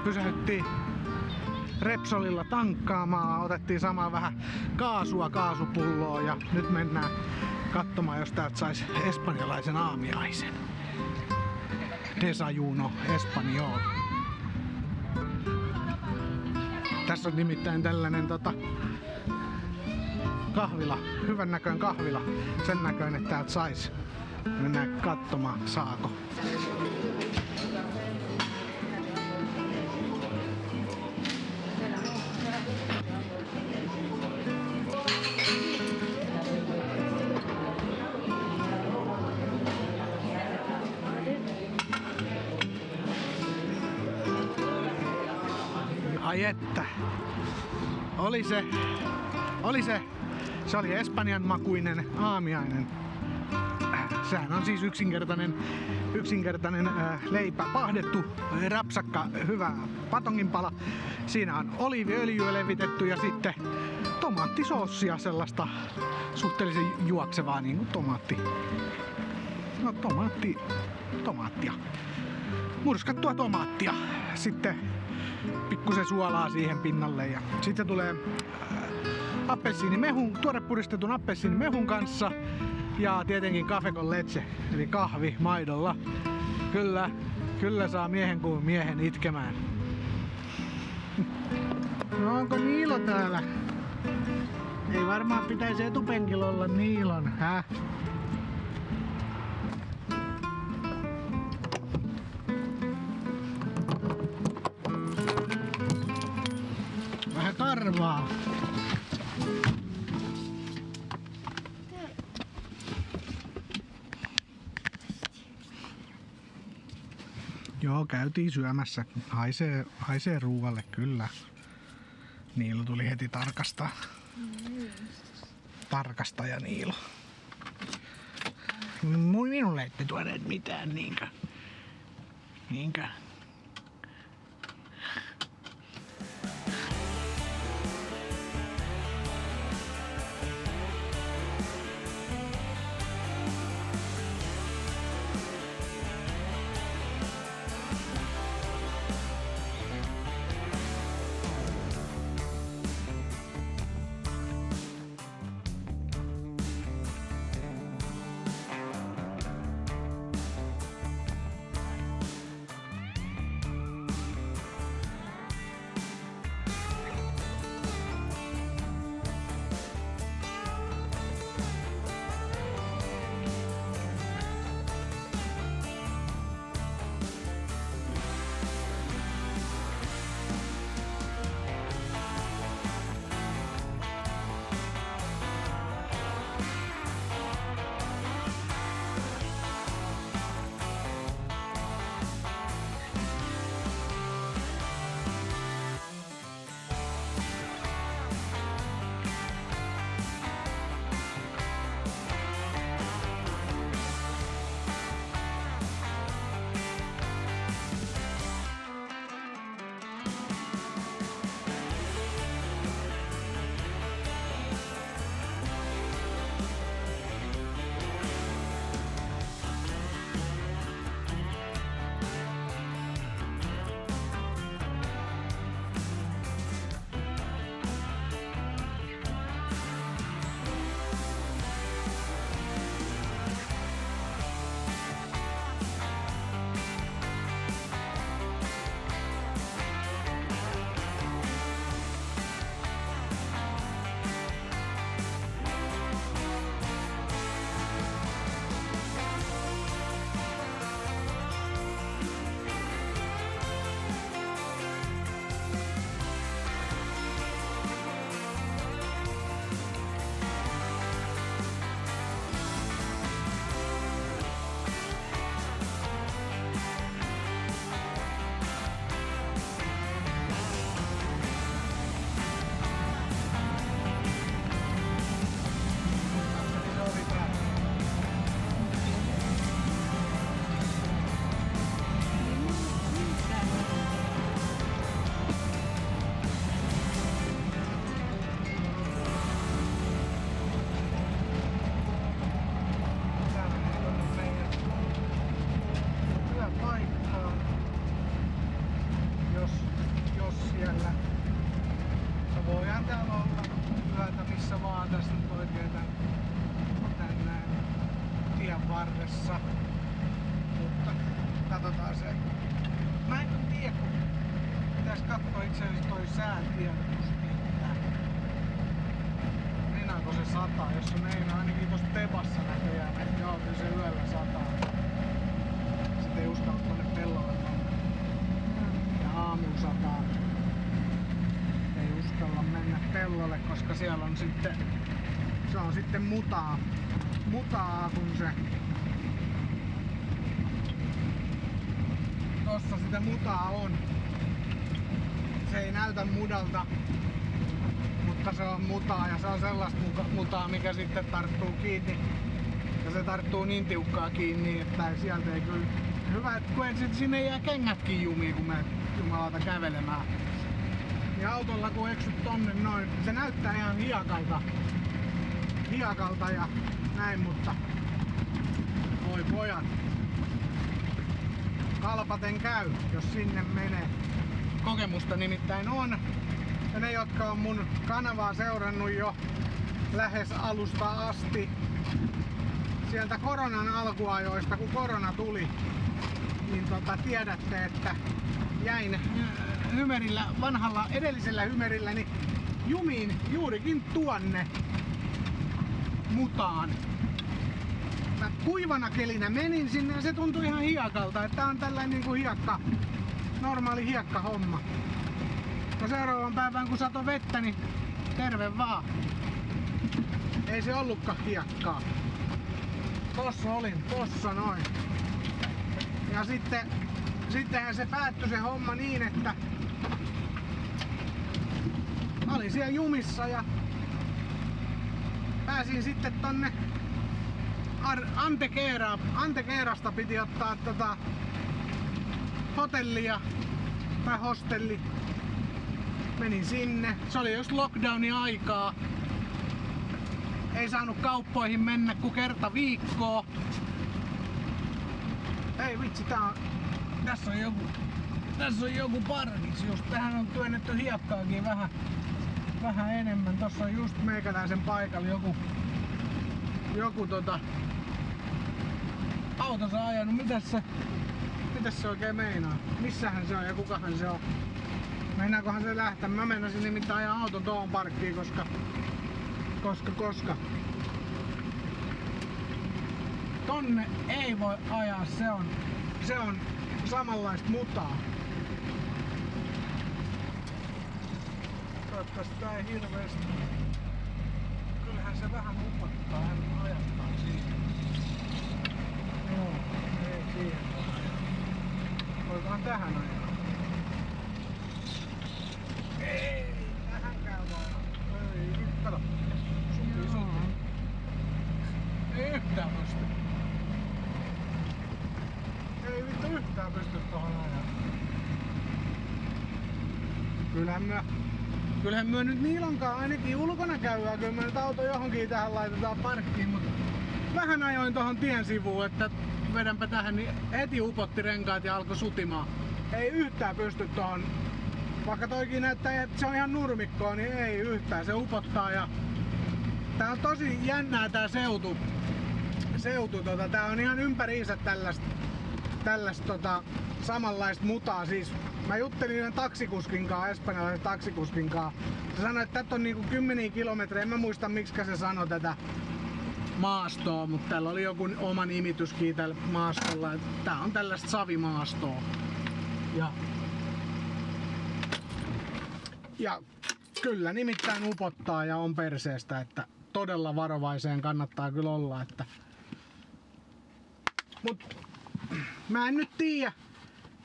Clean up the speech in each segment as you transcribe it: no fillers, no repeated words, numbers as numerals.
pysähdyttiin Repsolilla tankkaamaan, otettiin samaan vähän kaasupulloa ja nyt mennään katsomaan, jos täältä sais espanjalaisen aamiaisen. Desayuno Español. Tässä on nimittäin tällainen kahvila, hyvän näköinen kahvila, sen näköinen, että täältä sais. Mennään katsomaan, saako. Ai että. Se oli Espanjan makuinen aamiainen. Sehän on siis yksinkertainen leipä, pahdettu, rapsakka, hyvä patonginpala. Siinä on oliiviöljyä levitetty ja sitten tomaattisoossia, sellaista suhteellisen juoksevaa niin kuin tomaattia. Murskattua tomaattia. Sitten pikkusen suolaa siihen pinnalle ja sitten tulee tuorepuristetun appelsiinimehun kanssa ja tietenkin café con leche, eli kahvi maidolla. Kyllä saa miehen kuin miehen itkemään. No onko Niilo täällä? Ei varmaan pitäisi etupenkillä olla Niilon, häh? Vähän karvaa. Joo, käytiin syömässä. Haisee ruualle kyllä. Niilo tuli heti tarkastaa. Tarkastaja Niilo. Minulle ette tuoneet mitään niinkö? Mä en tiedä, kun pitäis katsoa itse asiassa toi säätiedotus, että meinaako se sataa, jos se meinaa ainakin tossa Tepassa näköjään, että joo, kyllä se yöllä sataa. Sitten ei uskalla tonne pellolle mennä. Ja aamulla sataa. Ei uskalla mennä pellolle, koska siellä on sitten, se on sitten mutaa kun se tossa sitä mutaa on. Se ei näytä mudalta, mutta se on mutaa ja se on sellaista mutaa, mikä sitten tarttuu kiinni. Ja se tarttuu niin tiukkaa kiinni, että sieltä ei kyllä... Hyvä, että kun sinne jää kengätkin jumiin, kun me jumalauta kävelemään. Ja autolla kun eksyt tonne noin, se näyttää ihan hiekalta ja näin, mutta voi pojat. Kalpaten käy, jos sinne menee. Kokemusta nimittäin on. Ja ne, jotka on mun kanavaa seurannut jo lähes alusta asti, sieltä koronan alkuajoista, kun korona tuli, niin tiedätte, että jäin vanhalla edellisellä hymerilläni jumiin juurikin tuonne mutaan. Mä kuivana kelinä menin sinne ja se tuntui ihan hiekalta, että tää on tällainen niinku normaali hiekkahomma. No seuraavan päivän kun sato vettä, niin terve vaan. Ei se ollutkaan hiekkaa. Tossa olin, tossa noin. Ja sittenhän se päättyi se homma niin, että mä olin siellä jumissa pääsin sitten tonne Antequerasta piti ottaa hotellia tai hostelli. Menin sinne. Se oli just lockdownin aikaa. Ei saanut kauppoihin mennä kuin kerta viikkoa. Ei vitsi, tässä on joku parkis just. Tähän on työnnetty hiekkaakin vähän enemmän. Tossa on just meikäläisen paikalla joku autonsa ajanut. Mitäs se oikein meinaa? Missähän se on ja kukahan se on? Meinaakohan se lähteä? Mä meinasin nimittäin ajaa auton tuohon parkkiin, koska tonne ei voi ajaa, se on samanlaista mutaa. Toivottavasti tää ei hirveesti. Kyllähän se vähän upottaa, hän ajattaa siihen. Joo, ei siihen voi ajaa. Voikohan tähän ajaa? Ei, tähän käy vaan. Ei, nyt kato. Suti. Ei yhtään pysty. Ei vittu yhtään pysty tohon ajaa. Kyllähän myö nyt Niilonkaan ainakin ulkona käydään. Kyllä me nyt auto johonkin tähän laitetaan parkkiin, mutta vähän ajoin tohon tien sivuun, että vedänpä tähän, niin heti upotti renkaat ja alkoi sutimaan. Ei yhtään pysty tohon. Vaikka toikin näyttää, että se on ihan nurmikkoa, niin ei yhtään. Se upottaa ja tää on tosi jännää tää seutu. Tää on ihan ympäriinsä tällaista samanlaista mutaa. Siis mä juttelin espanjalaisen taksikuskin kanssa. Se sanoi, että tätä on niinku 10 kilometriä. En mä muista miksikä se sanoi tätä maastoa, mutta täällä oli joku oma nimityskin tällä maastolla. Tää on tällaista savimaastoa. Ja kyllä nimittäin upottaa ja on perseestä, että todella varovaiseen kannattaa kyllä olla, että mut mä en nyt tiedä.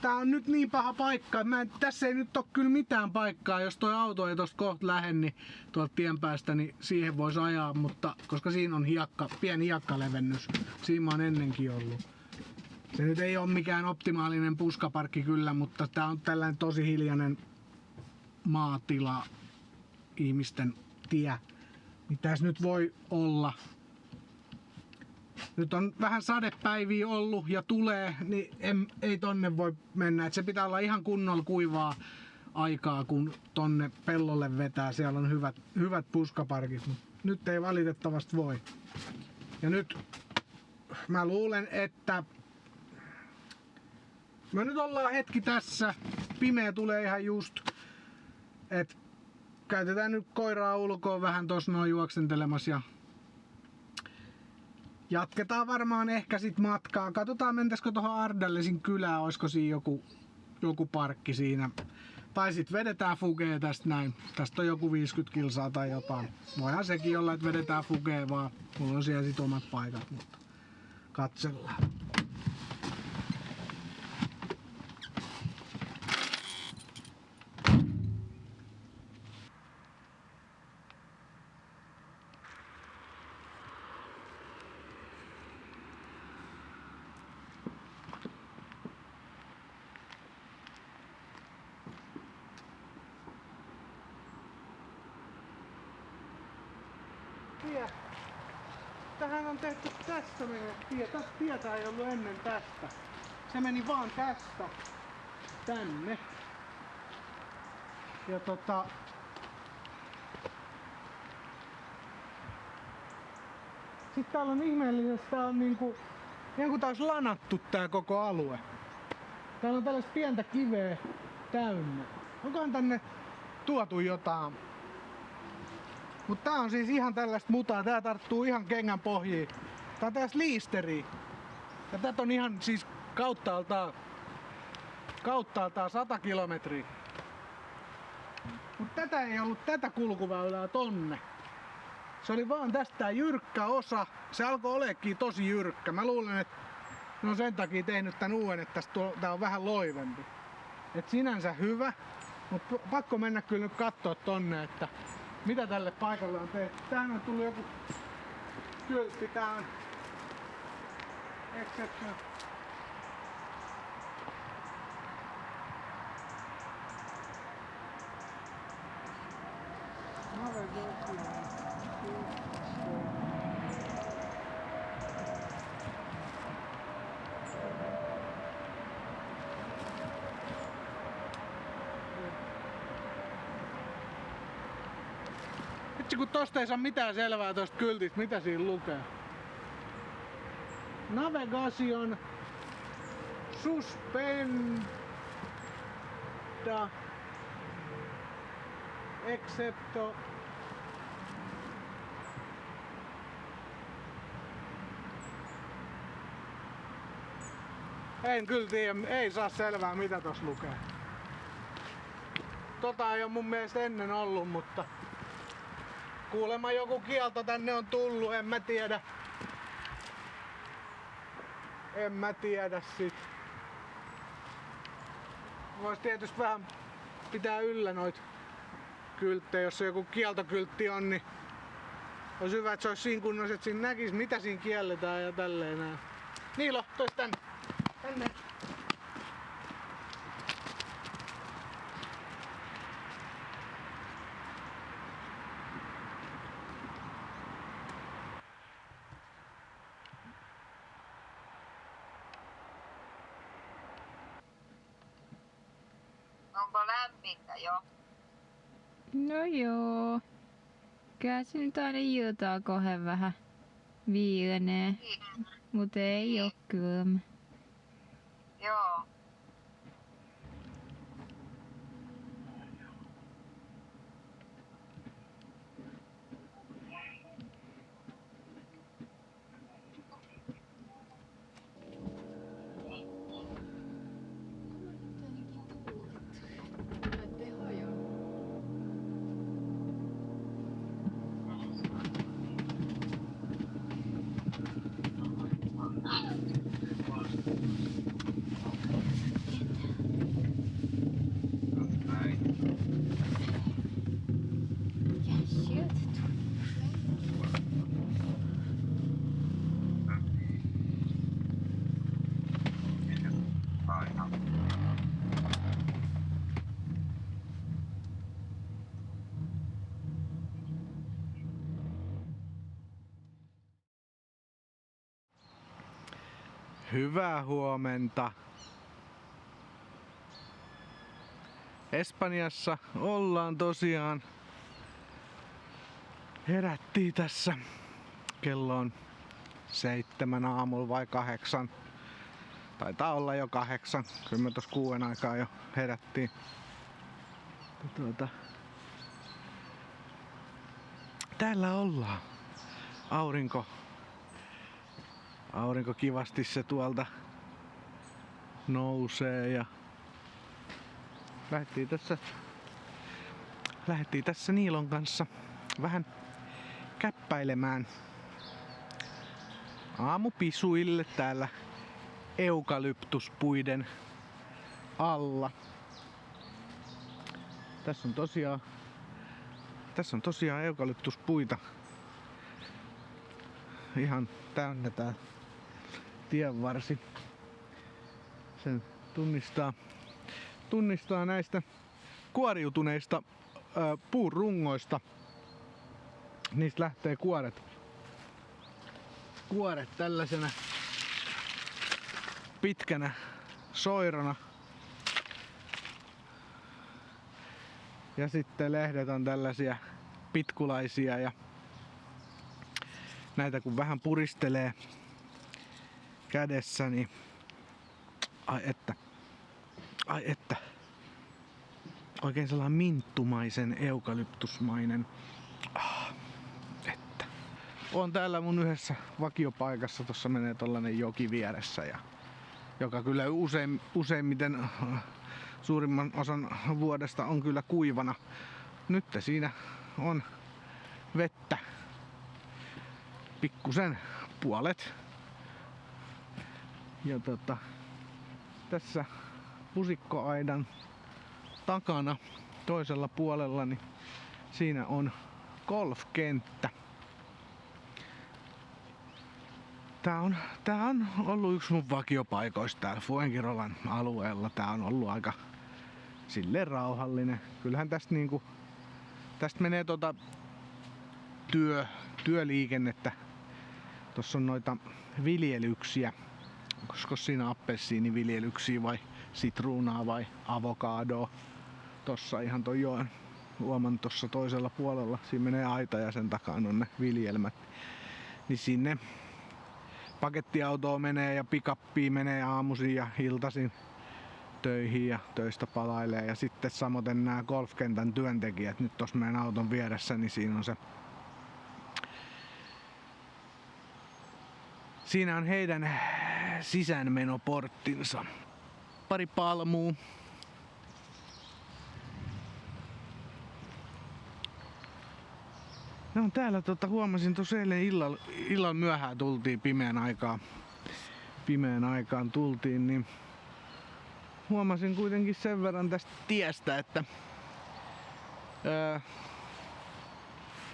Tää on nyt niin paha paikka, että tässä ei nyt oo kyllä mitään paikkaa. Jos toi auto ei tosta kohta lähde, niin tuolta tien päästä, niin siihen voisi ajaa, mutta koska siinä on pieni hiekkalevennys. Siinä mä oon ennenkin ollut. Se nyt ei oo mikään optimaalinen puskaparkki kyllä, mutta tää on tällainen tosi hiljainen maatila, ihmisten tie. Mitäs nyt voi olla? Nyt on vähän sadepäiviä ollut ja tulee, niin ei tonne voi mennä. Et se pitää olla ihan kunnolla kuivaa aikaa, kun tonne pellolle vetää. Siellä on hyvät puskaparkit, mutta nyt ei valitettavasti voi. Ja nyt mä luulen, että Me nyt ollaan hetki tässä. Pimeä tulee ihan just. Et käytetään nyt koiraa ulkoa vähän tossa noin juoksentelemassa ja jatketaan varmaan ehkä sit matkaa. Katsotaan mentäisikö tohon Ardallesin kylään, oisko siinä joku parkki siinä. Tai sit vedetään fugee tästä näin. Tästä on joku 50 kilsaa tai jotain. Voihan sekin olla, että vedetään fugee vaan. Mulla on siellä sit omat paikat, mutta katsellaan. Tähän on tehty tässä meidän tietä ei ollut ennen tästä. Se meni vaan tästä tänne. Ja sit täällä on ihmeellisesti, tää on niinku tää olisi lanattu tää koko alue. Täällä on tällaista pientä kiveä täynnä. Onkohan tänne tuotu jotain? Mut tää on siis ihan tällaista mutaa, tää tarttuu ihan kengän pohjiin. Tää on tällaista liisteriä. Ja tät on ihan siis kauttaaltaan 100 kilometriä. Mut tätä ei ollut tätä kulkuväylää tonne. Se oli vaan tästä jyrkkä osa. Se alkoi oleekin tosi jyrkkä. Mä luulen, että ne on sen takia tehnyt tän uuden, että tää on vähän loivempi. Et sinänsä hyvä, mut pakko mennä kyllä nyt kattoo tonne, että mitä tälle paikalle on tehty. Tähän on tullut joku kyltti, tää on exception. Vitsi kun tosta ei saa mitään selvää tosta kyltistä, mitä siinä lukee. Navigation suspenda excepto en kyllä tiedä, ei saa selvää mitä tossa lukee. Tota ei oo mun mielestä ennen ollut, mutta kuulemma joku kielto tänne on tullut, en mä tiedä. En mä tiedä sit. Vois tietysti vähän pitää yllä noit kylttejä, jos se joku kieltokyltti on, niin olisi hyvä, että se olisi siinä kunnossa, että siinä näkis mitä siinä kielletään ja tälleen näin. Niilo, tois tänne. Tänne. Onko lämmintä jo? No joo. Kyllä se nyt aina iltaa kohden vähän viilenee. Mut ei oo kylmä. Joo. Hyvää huomenta. Espanjassa ollaan tosiaan. Herättiin tässä. Kello on 7 aamulla vai 8. Taitaa olla jo 8. Kyllä me tuossa 6 aikaa jo herättiin. Täällä ollaan. Aurinko kivasti se tuolta nousee ja lähdettiin tässä Niilon kanssa vähän käppäilemään aamupisuille täällä eukalyptuspuiden alla. Tässä on tosiaan eukalyptuspuita ihan täynnä tää tienvarsi. Sen tunnistaa näistä kuoriutuneista puurungoista. Niistä lähtee kuoret tällaisena pitkänä soirona. Ja sitten lehdet on tällaisia pitkulaisia ja näitä kun vähän puristelee kädessä, niin ai että oikein sellainen minttumaisen eukalyptusmainen. Että. On täällä mun yhdessä vakiopaikassa, tossa menee tollanen joki vieressä ja joka kyllä useimmiten suurimman osan vuodesta on kyllä kuivana. Nyt siinä on vettä pikkusen puolet. Ja tässä pusikkoaidan takana toisella puolella niin siinä on golfkenttä. Tää on ollut yksi mun vakiopaikoista täällä Fuengirolan alueella. Tää on ollut aika silleen rauhallinen. Kyllähän tästä menee työliikennettä. Tossa on noita viljelyksiä. Koska siinä appelsiiniviljelyksiä vai sitruunaa vai avokadoa. Tossa ihan toi joen huoman tossa toisella puolella. Siinä menee aita ja sen takana on ne viljelmät. Niin sinne pakettiautoa menee ja pick-upia menee aamuisin ja iltaisin töihin ja töistä palailee. Ja sitten samoin nämä golfkentän työntekijät. Nyt tossa meidän auton vieressä, niin siinä on heidän sisäänmenoporttinsa. Pari palmua. No täällä huomasin tuossa eilen illan myöhään tultiin pimeän aikaan tultiin, niin huomasin kuitenkin sen verran tästä tiestä, että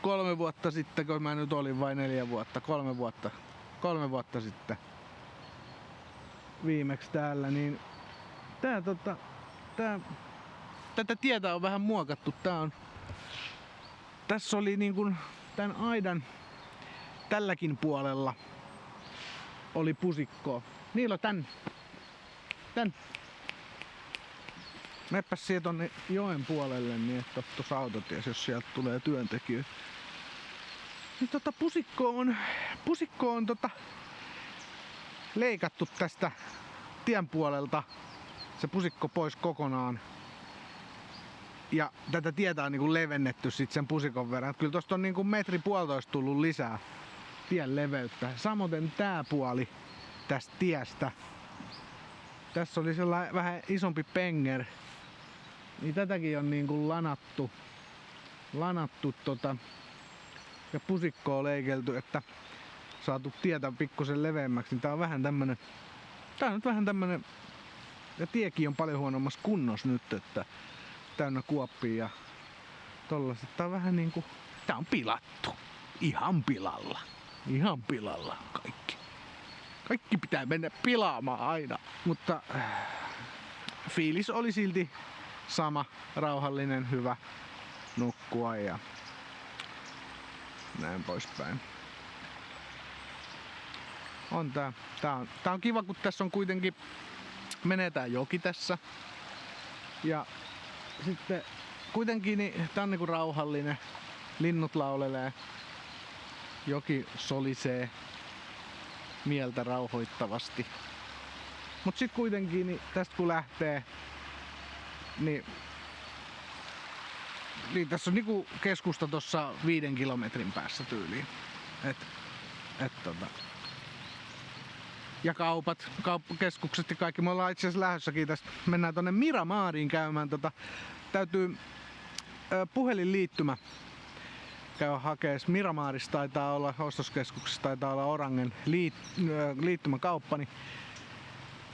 3 vuotta sitten, kun mä nyt olin vain 4 vuotta, 3 vuotta sitten viimeksi täällä, niin tätä tietä on vähän muokattu. Tässä oli niin kuin tän aidan tälläkin puolella oli pusikkoa. Niilo tän. Meppä siihen tonne joen puolelle niin että tuossa autoties, jos sieltä tulee työntekijöitä. Niin pusikko on leikattu tästä tien puolelta se pusikko pois kokonaan. Ja tätä tietä on niinku levennetty sit sen pusikon verran. Kyllä tosta on niinku 1,5 metriä tullut lisää tien leveyttä. Samoin tää puoli tästä tiestä. Tässä oli sellainen vähän isompi penger. Niin tätäkin on niinku lanattu ja pusikkoa leikelty, että saatu tietä pikkusen leveämmäksi. Niin tää on vähän tämmönen. Tää on nyt vähän tämmönen. Ja tiekin on paljon huonommassa kunnossa nyt, että täynnä kuoppia ja tollaset. Tää on vähän niinku. Tää on pilattu. Ihan pilalla kaikki. Kaikki pitää mennä pilaamaan aina. Mutta fiilis oli silti sama. Rauhallinen, hyvä nukkua ja näin poispäin. Tää on kiva, kun tässä on kuitenkin menee tää joki tässä. Ja sitten kuitenkin niin tää on niinku rauhallinen. Linnut laulelee. Joki solisee mieltä rauhoittavasti. Mut sit kuitenkin niin tästä kun lähtee, niin tässä on niinku keskusta tossa 5 kilometrin päässä tyyliin. Ja kauppakeskukset ja kaikki. Me ollaan itse asiassa lähdössäkin tästä. Mennään tonne Miramariin käymään. Täytyy puhelinliittymä käydä hakemaan. Miramarissa taitaa olla, ostoskeskuksessa taitaa olla Orangen liittymäkauppa. Niin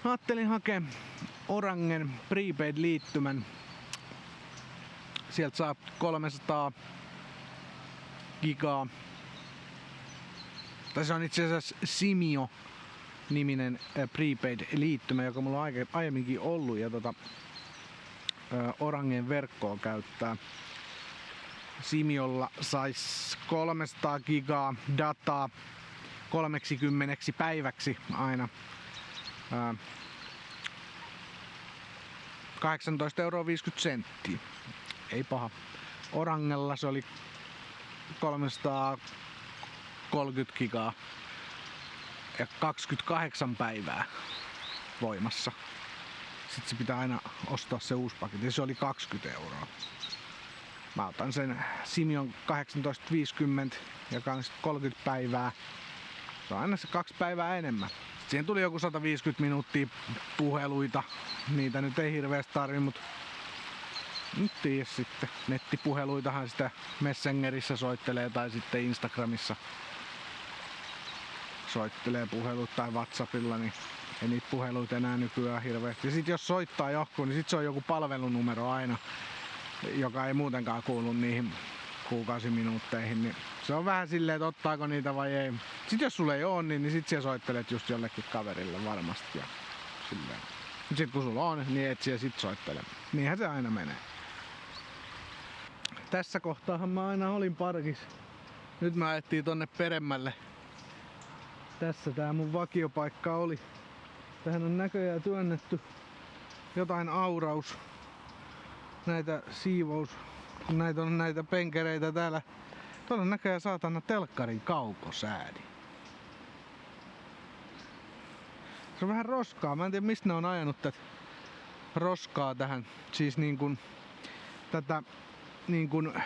mä ajattelin hakea Orangen prepaid-liittymän. Sieltä saa 300 gigaa. Tai se on itse asiassa Simio-niminen prepaid-liittymä, joka mulla on aiemminkin ollut ja Orangen verkkoa käyttää. Simiolla sais 300 gigaa dataa 30 päiväksi aina. 18,50 €. Ei paha. Orangella se oli 330 gigaa ja 28 päivää voimassa. Sitten se pitää aina ostaa se uusi paketti. Se oli 20 €. Mä otan sen Simion 18,50, joka on 30 päivää. Se on aina se 2 päivää enemmän. Siihen tuli joku 150 minuuttia puheluita. Niitä nyt ei hirveästi tarvi, mutta nyt tiedä sitten. Nettipuheluitahan sitä Messengerissä soittelee tai sitten Instagramissa soittelee puhelut tai WhatsAppilla, niin ei niitä puheluita enää nykyään hirveästi. Ja sit jos soittaa johonkin, niin sit se on joku palvelunumero aina, joka ei muutenkaan kuulu niihin kuukausiminuutteihin. Niin se on vähän silleen, että ottaako niitä vai ei. Sit jos sulla ei oo, niin sit sä soittelet just jollekin kaverille varmasti. Ja silleen. Sit kun sulla on, niin et sä sit soittele. Niinhän se aina menee. Tässä kohtaahan mä aina olin parkissa. Nyt mä ajettiin tonne peremmälle. Tässä tää mun vakiopaikka oli. Tähän on näköjään työnnetty jotain auraus. Näitä siivous. Näitä on näitä penkereitä täällä. Tuolla on näköjään saatana telkkarin kaukosäädin. Se on vähän roskaa. Mä en tiedä mistä ne on ajanut tätä roskaa tähän. Siis niin kuin tätä niin kuin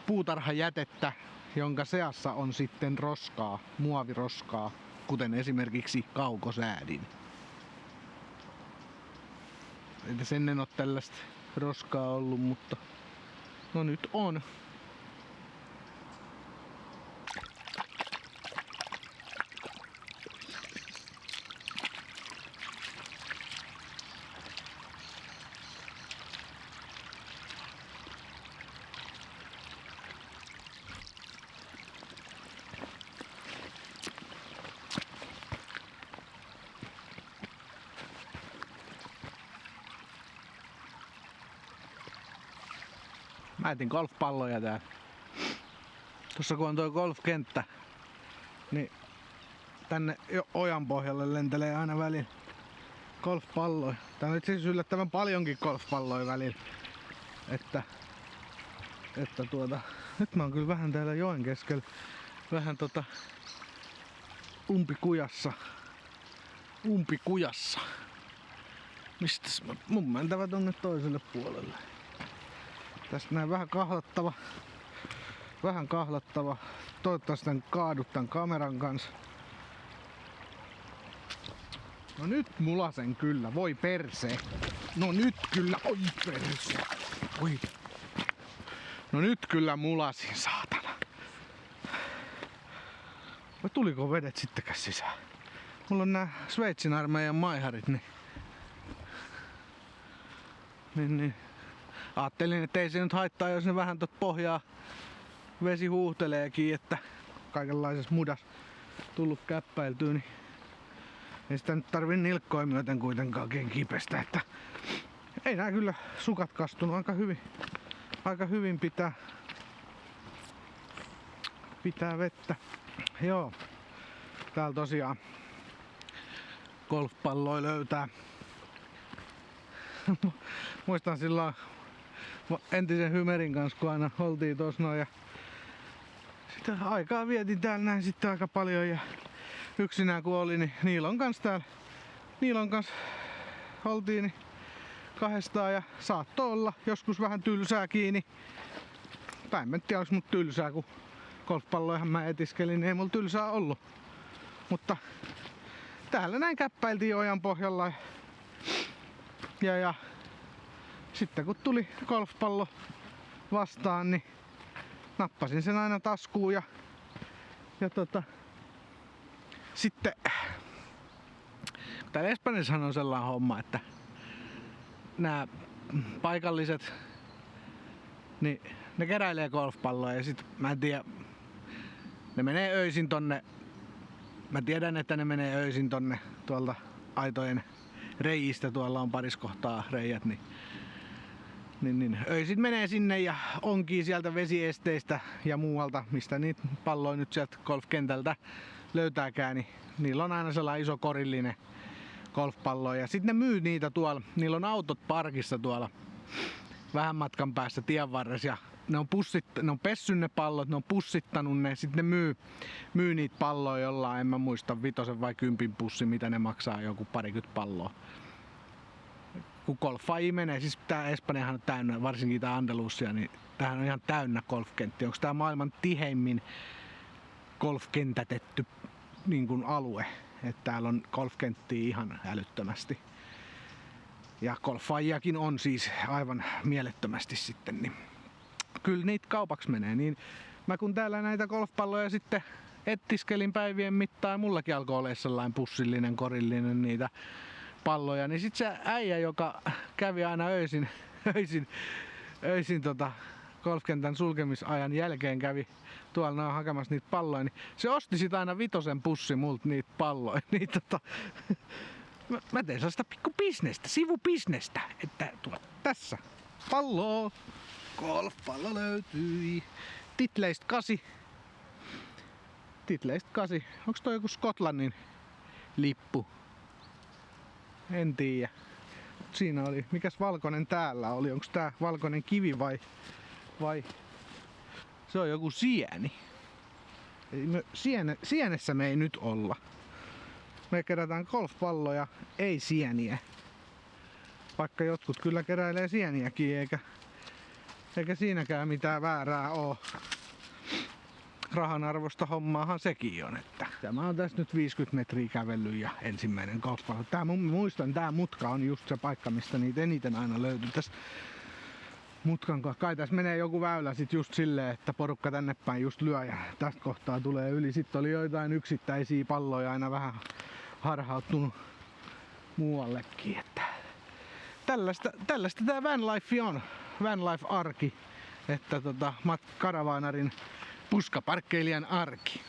puutarhajätettä, jonka seassa on sitten roskaa, muoviroskaa, kuten esimerkiksi kaukosäädin. Edes ennen ole tällaista roskaa ollut, mutta no nyt on. Mä etin golfpalloja täällä. Tuossa kun on toi golfkenttä, niin tänne ojan pohjalle lentelee aina välillä golfpalloja. Täällä on itse asiassa yllättävän paljonkin golfpalloja välillä. Nyt mä oon kyllä vähän täällä joen keskellä. Vähän umpikujassa. Mistäs mun mentävä tonne toiselle puolelle. Tästä näin vähän kahlattava. Toivottavasti tän kaadut tän kameran kanssa. No nyt mulasen kyllä, voi perse. No nyt kyllä, oi perse. Oi. No nyt kyllä mulasin, saatana. Vai tuliko vedet sittenkään sisään? Mulla on nää Sveitsin armeijan maiharit, niin. Ajattelin, että ei se nyt haittaa, jos ne vähän tot pohjaa vesi huuhteleekin, että kaikenlaisessa mudas tullut käppäiltyä, niin ei sitä nyt tarvii nilkkoja myöten kuitenkaan kipestä, että ei nää kyllä sukat kastunut aika hyvin pitää vettä. Joo, täällä tosiaan golfpalloja löytää. Muistan silloin entisen Hymerin kanssa, kun aina oltiin tossa noin ja sitten aikaa vietin täällä näin sitten aika paljon ja yksinään kun oli, niin niillä on kans täällä Niilon kanssa oltiin kahdestaan ja saattoi olla joskus vähän tylsää kiinni. Tai en tiedä, onko mut tylsää, kun golfpalloihan mä etiskelin, niin ei mulla tylsää ollut. Mutta täällä näin käppäiltiin ojan pohjalla. Ja sitten kun tuli golfpallo vastaan, niin nappasin sen aina taskuun ja sitten täällä Espanjassahan on sellainen homma, että nämä paikalliset, niin ne keräilee golfpalloja ja sit mä en tiedä, ne menee öisin tonne, mä tiedän, että ne menee öisin tonne tuolta aitojen reiistä, tuolla on paris kohtaa reijät, niin öisin menee sinne ja onkii sieltä vesiesteistä ja muualta, mistä niitä palloja nyt sieltä golfkentältä löytääkään, niin niillä on aina sellainen iso korillinen golfpallo ja sitten ne myy niitä tuolla, niillä on autot parkissa tuolla vähän matkan päässä tien varressa ja ne on pessy ne pallot, ne on pussittanut ne, sitten ne myy niitä palloja jollain, en mä muista 5 vai 10 pussi, mitä ne maksaa, joku 20 palloa. Kun golfaaji menee, siis tää Espanjahan on täynnä, varsinkin tää Andalusia, niin tämähän on ihan täynnä golfkenttiä. Onko tää maailman tiheimmin golfkentätetty niin kuin alue? Että täällä on golfkenttiä ihan älyttömästi. Ja golfaajiakin on siis aivan mielettömästi sitten. Niin kyllä niitä kaupaksi menee. Niin mä kun täällä näitä golfpalloja sitten ettiskelin päivien mittaan, mullakin alkoi olla sellainen pussillinen, korillinen niitä palloja, niin sit se äijä, joka kävi aina öisin golfkentän sulkemisajan jälkeen kävi tuolla noin hakemassa niitä palloja, niin se osti sit aina 5 pussi multa niitä palloja. Niin mä tein sellaista pikku bisnestä, sivubisnestä, että tässä palloa, golfpallo löytyi. Titleistä 8. Onks toi joku Skotlannin lippu? En tiedä. Siinä oli, mikäs valkoinen täällä oli? Onko tää valkoinen kivi vai se on joku sieni? Sienessä me ei nyt olla. Me kerätään golfpalloja, ei sieniä. Vaikka jotkut kyllä keräilee sieniäkin, eikä siinäkään mitään väärää oo. Rahan arvosta hommaahan sekin on, että tämä on tässä nyt 50 metriä kävellyt ja ensimmäinen golfpallo. Muistan, tää mutka on just se paikka, mistä niitä eniten aina löytyy. Tässä mutkan kai tässä menee joku väylä sit just silleen, että porukka tänne päin just lyö ja tästä kohtaa tulee yli. Sitten oli joitain yksittäisiä palloja aina vähän harhauttunut muuallekin, että tällaista tää vanlife on, vanlife-arki, että karavaanarin puskaparkkeilijan arki.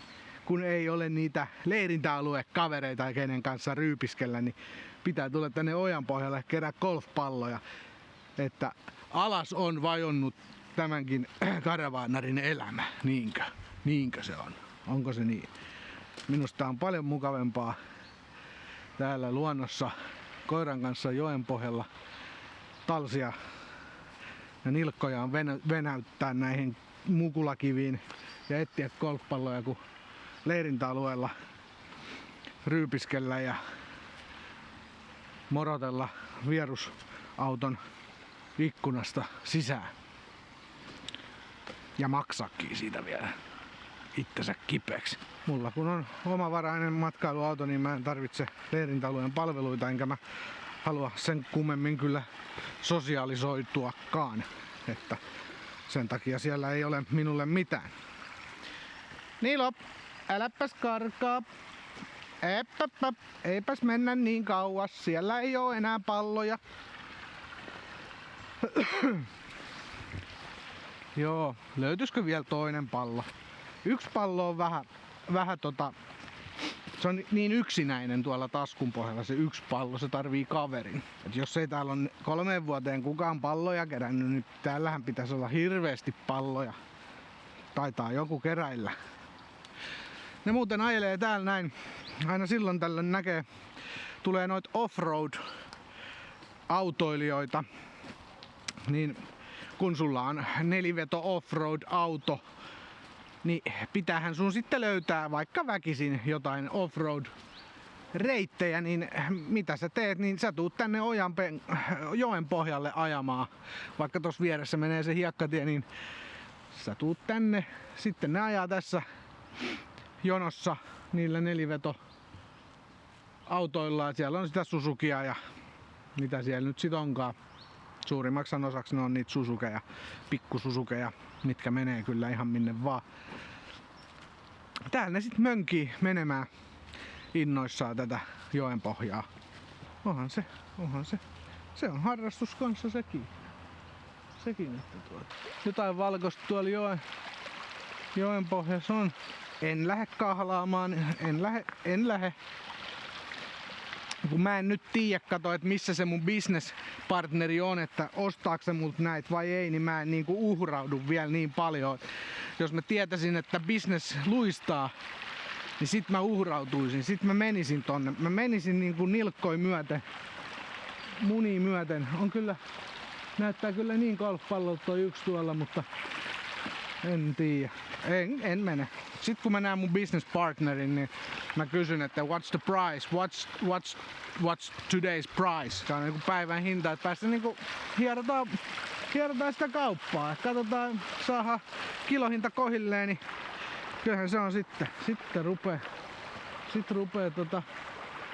Kun ei ole niitä leirintäaluekavereita kenen kanssa ryypiskellä, niin pitää tulla tänne ojan pohjalle kerää golfpalloja. Että alas on vajonnut tämänkin karavaanarin elämä. Niinkö se on? Onko se niin? Minusta on paljon mukavempaa täällä luonnossa koiran kanssa joen pohjalla talsia ja nilkkojaan venäyttää näihin mukulakiviin ja etsiä golfpalloja, kun leirintäalueella ryypiskellä ja morotella vierusauton ikkunasta sisään. Ja maksaakin siitä vielä itsensä kipeäksi. Mulla kun on omavarainen matkailuauto, niin mä en tarvitse leirintäalueen palveluita, enkä mä halua sen kummemmin kyllä sosiaalisoituakaan. Että sen takia siellä ei ole minulle mitään. Nilo, äläpäs karkaa. Eipäs mennä niin kauas. Siellä ei oo enää palloja. Joo, löytyisikö vielä toinen pallo? Yksi pallo on vähän se on niin yksinäinen tuolla taskun pohjalla se yksi pallo, se tarvii kaverin. Et jos ei täällä on 3 vuoteen kukaan palloja kerännyt, niin täällähän pitäisi olla hirveästi palloja. Taitaa joku keräillä. Ne muuten ajelee täällä näin. Aina silloin tällöin tulee noit offroad autoilijoita. Niin kun sulla on 4-veto offroad auto, niin pitäähän sun sitten löytää vaikka väkisin jotain offroad reittejä, niin mitä sä teet, niin sä tuut tänne joen pohjalle ajamaan. Vaikka tuossa vieressä menee se hiekkatie, niin sä tuut tänne. Sitten ne ajaa tässä jonossa niillä neliveto autoillaan. Siellä on sitä Suzukia ja mitä siellä nyt sit onkaan. Suurimmaksi osaksi ne on niitä Suzukeja, pikkususukeja, mitkä menee kyllä ihan minne vaan. Täällä ne sit mönkii menemään innoissaan tätä joen pohjaa. Onhan se. Se on harrastus kanssa sekin. Sekin, että jotain valkoista tuolla joen pohjassa on. En lähde kahlaamaan, en lähde. Kun mä en nyt tiedä että missä se mun businesspartneri on, että ostaako se multa näitä vai ei, niin mä en niinku uhraudu vielä niin paljon. Jos mä tietäisin, että business luistaa, niin sit mä uhrautuisin. Sit mä menisin tonne. Mä menisin niinku nilkkoin myöten, muniin myöten. On kyllä, näyttää kyllä niin golfpallolta toi yksi tuolla, mutta en tiedä. En mene. Sitten kun mä näen mun business partnerin, niin mä kysyn, että what's the price? What's today's price? Se on niinku päivän hinta, että päästä niinku hierotaan sitä kauppaa. Katsotaan, saadaan kilohinta kohilleen, niin kyllähän se on sitten. Sitten rupee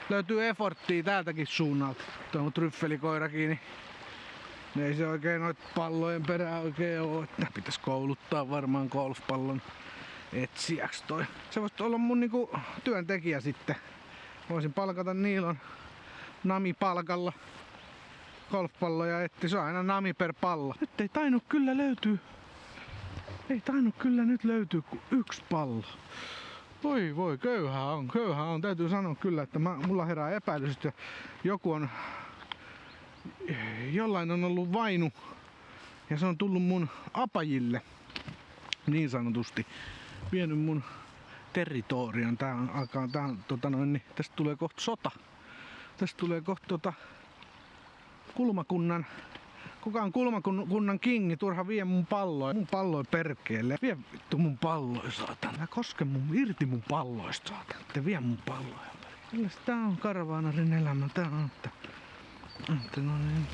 löytyy efforttia täältäkin suunnalta. Tuo mun tryffelikoirakin, niin ei se oikein noit pallojen perään oikein oo, että pitäis kouluttaa varmaan golfpallon etsijäks toi. Se voisi olla mun niinku työntekijä sitten. Voisin palkata Niilon Nami-palkalla golfpalloja etti. Se on aina Nami per pallo. Nyt ei tainnut kyllä löytyy. Ei tainnut kyllä nyt löytyy kuin yksi pallo. Voi, köyhää on. Täytyy sanoa kyllä, että mulla herää epäilys, että jollain on ollut vainu ja se on tullut mun apajille niin sanotusti. Vienyt mun territorian. Tästä tulee kohta sota. Tästä tulee kohta kulmakunnan. Kuka on kulmakunnan kingi? Turha vie mun palloja. Mun palloja perkeelle. Vie vittu mun palloja, saatan. Älä koske irti mun palloista, saatan. Te vie mun palloja. Kyllä tää on karavaanarin elämä. Tää on. No niin,